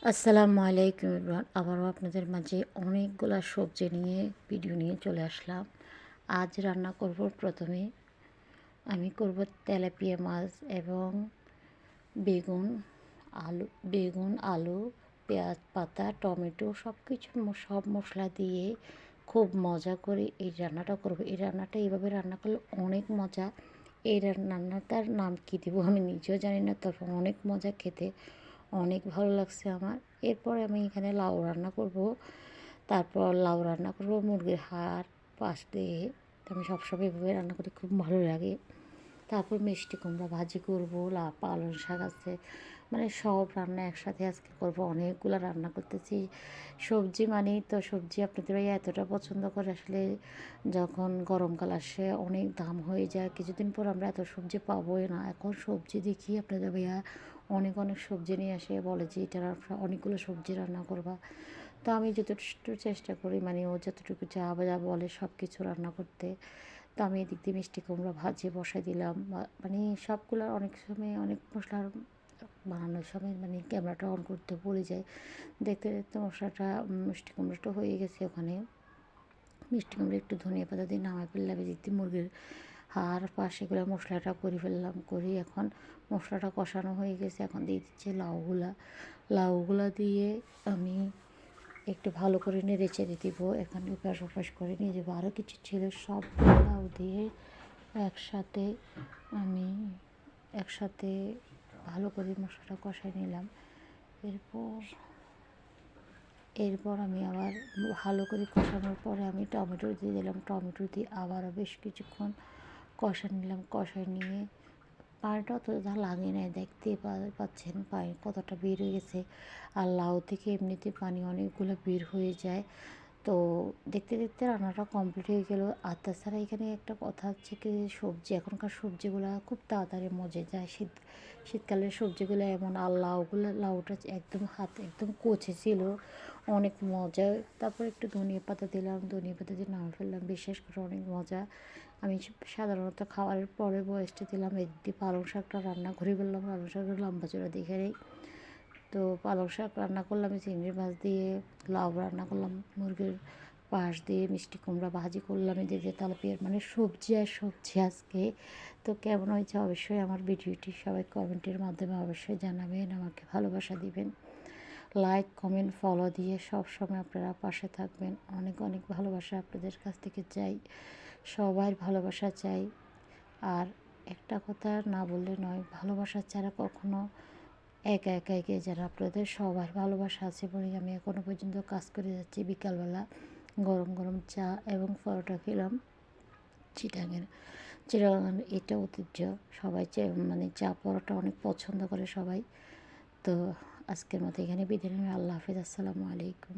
আসসালামু আলাইকুম এভরিওয়ান। আবারও আপনাদের মাঝে অনেকগুলা সবজি নিয়ে ভিডিও নিয়ে চলে আসলাম। আজ রান্না করব, প্রথমে আমি করব তেলাপিয়া মাছ এবং বেগুন আলু, পেঁয়াজ পাতা, টমেটো সব কিছু সব মশলা দিয়ে খুব মজা করে এই রান্নাটা করব। এই রান্নাটা এইভাবে রান্না করলে অনেক মজা। এই রান্নাটার নাম কী দেবো আমি নিজেও জানি না, তবে অনেক মজা খেতে, অনেক ভালো লাগছে আমার। এরপরে আমি এখানে লাউ রান্না করব। তারপর লাউ রান্না করব মুরগির হাড় পাশ দিয়ে। আমি সবসময় এভাবে রান্না করি, খুব ভালো লাগে। তারপর মিষ্টি কুমড়া ভাজি করব, পালং শাক আছে, মানে সব রান্না একসাথে আজকে করব। অনেকগুলো রান্না করতেছি। সবজি মানেই তো সবজি আপনাদের ভাই এতটা পছন্দ করে, আসলে যখন গরমকাল আসে অনেক দাম হয়ে যায়, কিছুদিন পর আমরা এত সবজি পাবোই না। এখন সবজি দেখি আপনাদের ভাইয়া অনেক অনেক সবজি নিয়ে আসে, বলে যে এটা অনেকগুলো সবজি রান্না করবা। তো আমি যতটুকু চেষ্টা করি, মানে ও যতটুকু যা বলে সব কিছু রান্না করতে। তো আমি এদিক দিয়ে মিষ্টি কুমড়া ভাজি বসাই দিলাম, মানে সবগুলো অনেক সময় অনেক মশলার বানানোর সময় মানে ক্যামেরাটা অন করতে ভুলে যায়। দেখতে দেখতে মশলাটা মিষ্টি কুমড়োটা হয়ে গেছে। ওখানে মিষ্টি কুমড়ো একটু ধনিয়া পাতা দিয়ে নামাই ফেললাম। এদিক দিয়ে মুরগির হাড় পাশে করে মশলাটা করে ফেললাম, করি এখন মশলাটা কষানো হয়ে গেছে। এখন দিয়ে দিচ্ছি লাউগুলা দিয়ে আমি একটু ভালো করে নেড়ে চেড়ে দিব। এখানে উপাস উপাস করে নিয়ে যাবো। আরও কিছু ছিল, সব লাউ দিয়ে একসাথে আমি একসাথে ভালো করে মশলাটা কষাই নিলাম। এরপর এরপর আমি আবার ভালো করে কষানোর পরে আমি টমেটো দিয়ে দিলাম। টমেটো দিয়ে আবারও বেশ কিছুক্ষণ কষাই নিলাম। কষাই নিয়ে পানিটা অতটা লাগে নাই, দেখতেই পাচ্ছেন পানি কতটা বের হয়ে গেছে। আর লাউ থেকে এমনিতে পানি অনেকগুলো বের হয়ে যায়। তো দেখতে দেখতে রান্নাটা কমপ্লিট হয়ে গেল। আর তাছাড়া এখানে একটা কথা হচ্ছে কি, সবজি এখনকার সবজিগুলো খুব তাড়াতাড়ি মজে যায়। শীতকালের সবজিগুলো এমন, আর লাউটা একদম হাত একদম কচি ছিল, অনেক মজা। তারপর একটু ধনিয়া পাতা দিলাম, ধনিয়া পাতা দিয়ে নামিয়ে ফেললাম। বিশেষ করে অনেক মজা। আমি সাধারণত খাওয়ার পরে বয়সটা দিলাম। এদিক দিয়ে পালং শাকটা রান্না করে ফেললাম। পালং শাকটা লম্বা চড়া দেখে নেই। তো পালং শাক রান্না করলাম চিংড়ি মাছ দিয়ে, লাউ রান্না করলাম মুরগির পাশ দিয়ে, মিষ্টি কুমড়া ভাজি করলাম এদের দিয়ে তেলাপিয়ার, মানে সবজি আর সবজি আজকে। তো কেমন হয়েছে অবশ্যই আমার ভিডিওটি সবাই কমেন্টের মাধ্যমে অবশ্যই জানাবেন, আমাকে ভালোবাসা দিবেন। লাইক কমেন্ট ফলো দিয়ে সব সময় আপনারা পাশে থাকবেন। অনেক অনেক ভালোবাসা আপনাদের কাছ থেকে চাই, সবার ভালোবাসা চাই। আর একটা কথা না বললে নয়, ভালোবাসা ছাড়া কখনো একা একা এগিয়ে যান। আপনাদের সবার ভালোবাসা আছে বলেই আমি এখনও পর্যন্ত কাজ করে যাচ্ছি। বিকালবেলা গরম গরম চা এবং পরোটা খেলাম। চিটাঙের চিটাগাং এটা ঐতিহ্য, সবাই মানে চা পরোটা অনেক পছন্দ করে সবাই। তো আজকের মতো এখানে বিদায় নিলাম। আল্লাহ হাফিজ, আসসালামু আলাইকুম।